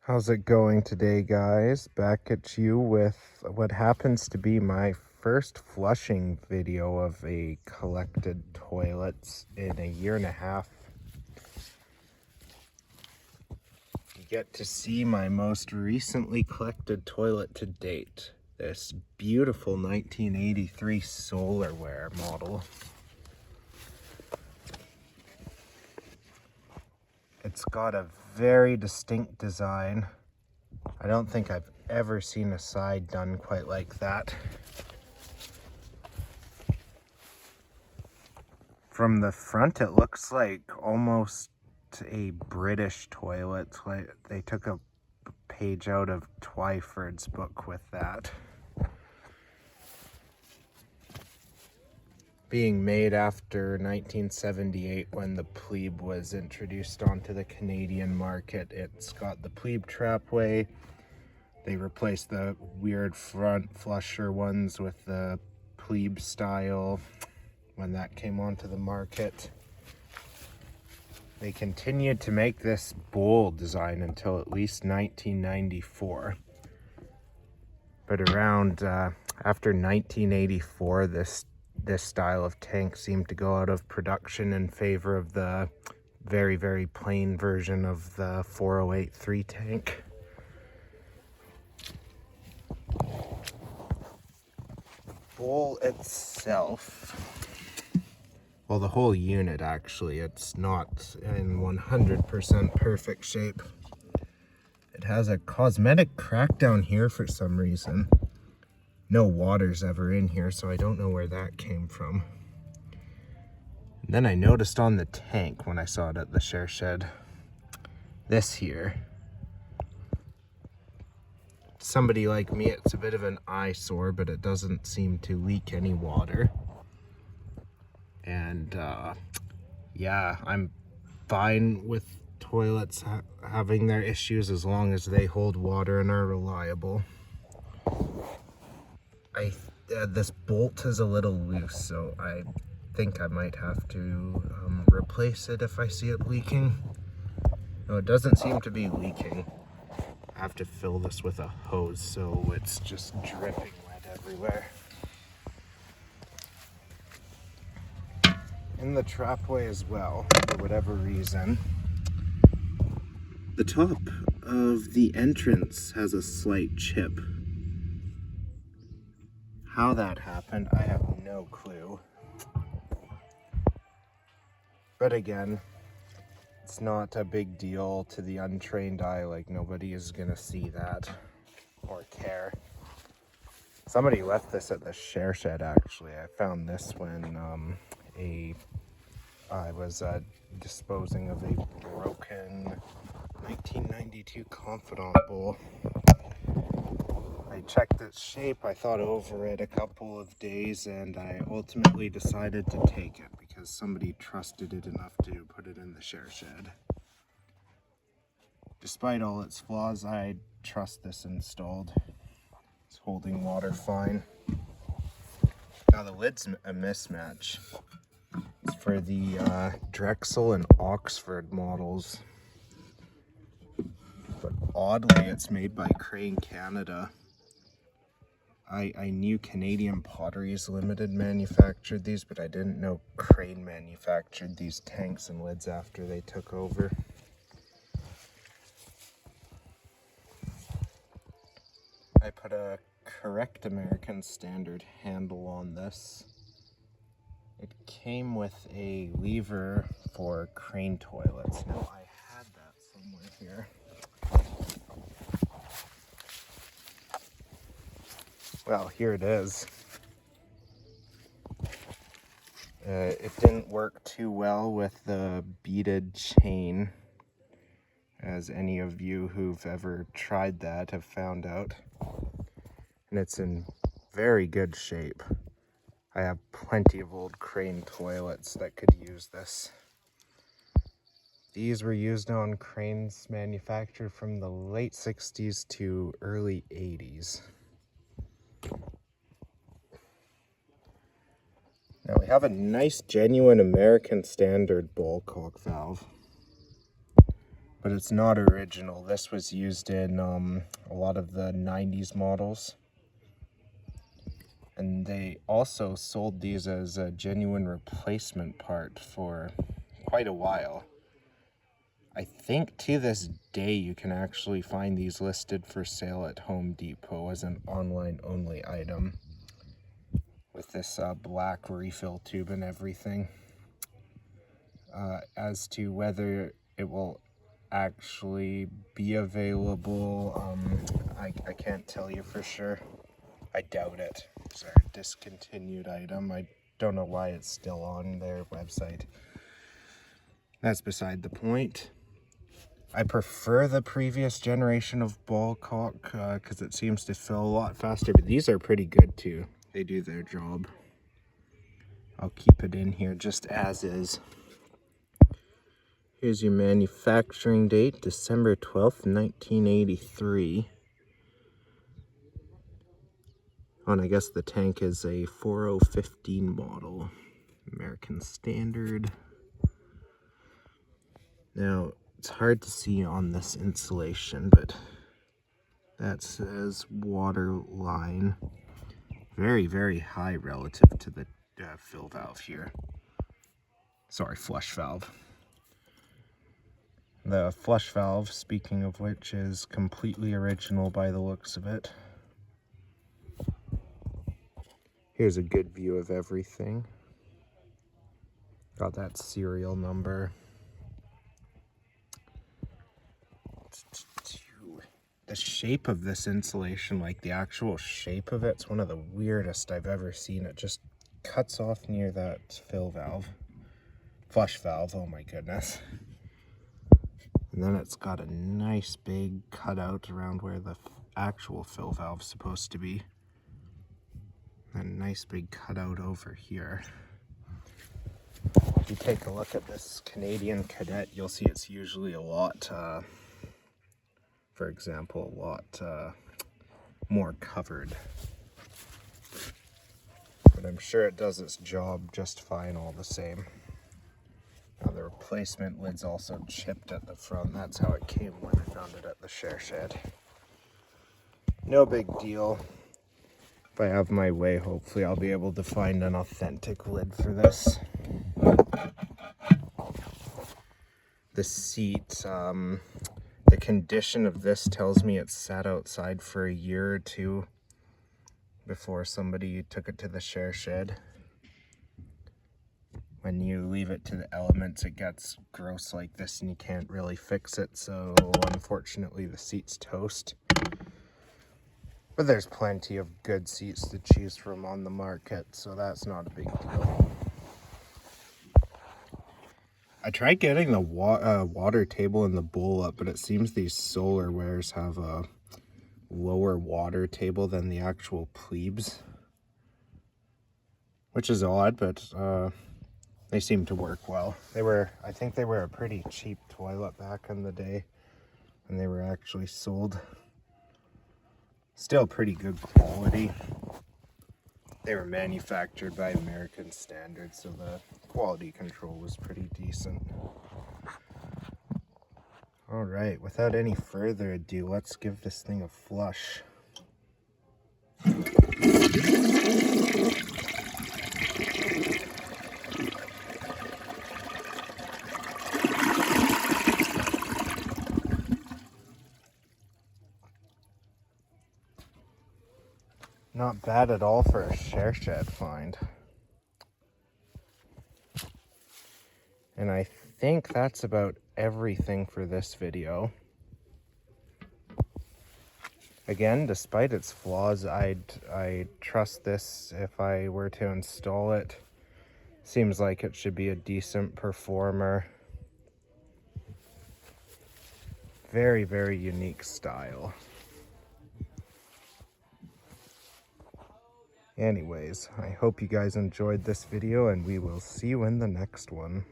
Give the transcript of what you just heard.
How's it going today, guys? Back at you with what happens to be my first flushing video of a collected toilets in a year and a half. You get to see my most recently collected toilet to date. This beautiful 1983 Solarware model. It's got a very distinct design. I don't think I've ever seen a side done quite like that. From the front, it looks like almost a British toilet. Like they took a page out of Twyford's book with that. Being made after 1978 when the plebe was introduced onto the Canadian market. It's got the plebe trapway. They replaced the weird front flusher ones with the plebe style when that came onto the market. They continued to make this bowl design until at least 1994. But around after 1984, this style of tank seemed to go out of production in favor of the very, very plain version of the 4083 tank. Bowl itself, well, the whole unit actually, it's not in 100% perfect shape. It has a cosmetic crack down here for some reason. No water's ever in here, so I don't know where that came from. And then I noticed on the tank when I saw it at the share shed, this here. Somebody like me, it's a bit of an eyesore, but it doesn't seem to leak any water. And yeah, I'm fine with toilets having their issues as long as they hold water and are reliable. This bolt is a little loose, so I think I might have to replace it if I see it leaking. No, it doesn't seem to be leaking. I have to fill this with a hose, so it's just dripping wet everywhere. In the trapway as well, for whatever reason, the top of the entrance has a slight chip. How that happened, I have no clue. But again, it's not a big deal to the untrained eye, like nobody is gonna see that or care. Somebody left this at the share shed actually. I found this when I was disposing of a broken 1992 Confidante bowl. I checked its shape, I thought over it a couple of days, and I ultimately decided to take it because somebody trusted it enough to put it in the share shed. Despite all its flaws, I trust this installed. It's holding water fine. Now the lid's a mismatch. It's for the Drexel and Oxford models. But oddly, it's made by Crane Canada. I knew Canadian Potteries Limited manufactured these, but I didn't know Crane manufactured these tanks and lids after they took over. I put a correct American standard handle on this. It came with a lever for Crane toilets. Now I had that somewhere here. Well, here it is. It didn't work too well with the beaded chain, as any of you who've ever tried that have found out. And it's in very good shape. I have plenty of old Crane toilets that could use this. These were used on cranes manufactured from the late 60s to early 80s. Now we have a nice genuine American standard bowl cock valve. but it's not original. This was used in a lot of the 90s models. And they also sold these as a genuine replacement part for quite a while. I think to this day you can actually find these listed for sale at Home Depot as an online only item with this black refill tube and everything. As to whether it will actually be available, I can't tell you for sure. I doubt it. It's a discontinued item. I don't know why it's still on their website. That's beside the point. I prefer the previous generation of ball caulk because it seems to fill a lot faster, but these are pretty good too. They do their job. I'll keep it in here just as is. Here's your manufacturing date, December 12th, 1983. Oh, and I guess the tank is a 4015 model, American Standard. Now, it's hard to see on this insulation, but that says water line. Very, very high relative to the fill valve here. Sorry, flush valve. The flush valve, speaking of which, is completely original by the looks of it. Here's a good view of everything. Got that serial number. The shape of this insulation, like the actual shape of it's one of the weirdest I've ever seen. It just cuts off near that fill valve. Flush valve, oh my goodness. And then it's got a nice big cutout around where the actual fill valve's supposed to be. And a nice big cutout over here. If you take a look at this Canadian Cadet, you'll see it's usually a lot, for example, a lot more covered. But I'm sure it does its job just fine all the same. Now the replacement lid's also chipped at the front. That's how it came when I found it at the share shed. No big deal. If I have my way, hopefully I'll be able to find an authentic lid for this. The seat, the condition of this tells me it sat outside for a year or two before somebody took it to the share shed. When you leave it to the elements, it gets gross like this and you can't really fix it, so unfortunately the seat's toast. But there's plenty of good seats to choose from on the market, so that's not a big deal. I tried getting the water table and the bowl up, but it seems these Solarwares have a lower water table than the actual plebes, which is odd, but they seem to work well. I think they were a pretty cheap toilet back in the day when they were actually sold. Still pretty good quality. They were manufactured by American standards, so the quality control was pretty decent. All right, without any further ado, let's give this thing a flush. Not bad at all for a share shed find. And I think that's about everything for this video. Again, despite its flaws, I trust this if I were to install it. Seems like it should be a decent performer. Very, very unique style. Anyways, I hope you guys enjoyed this video, and we will see you in the next one.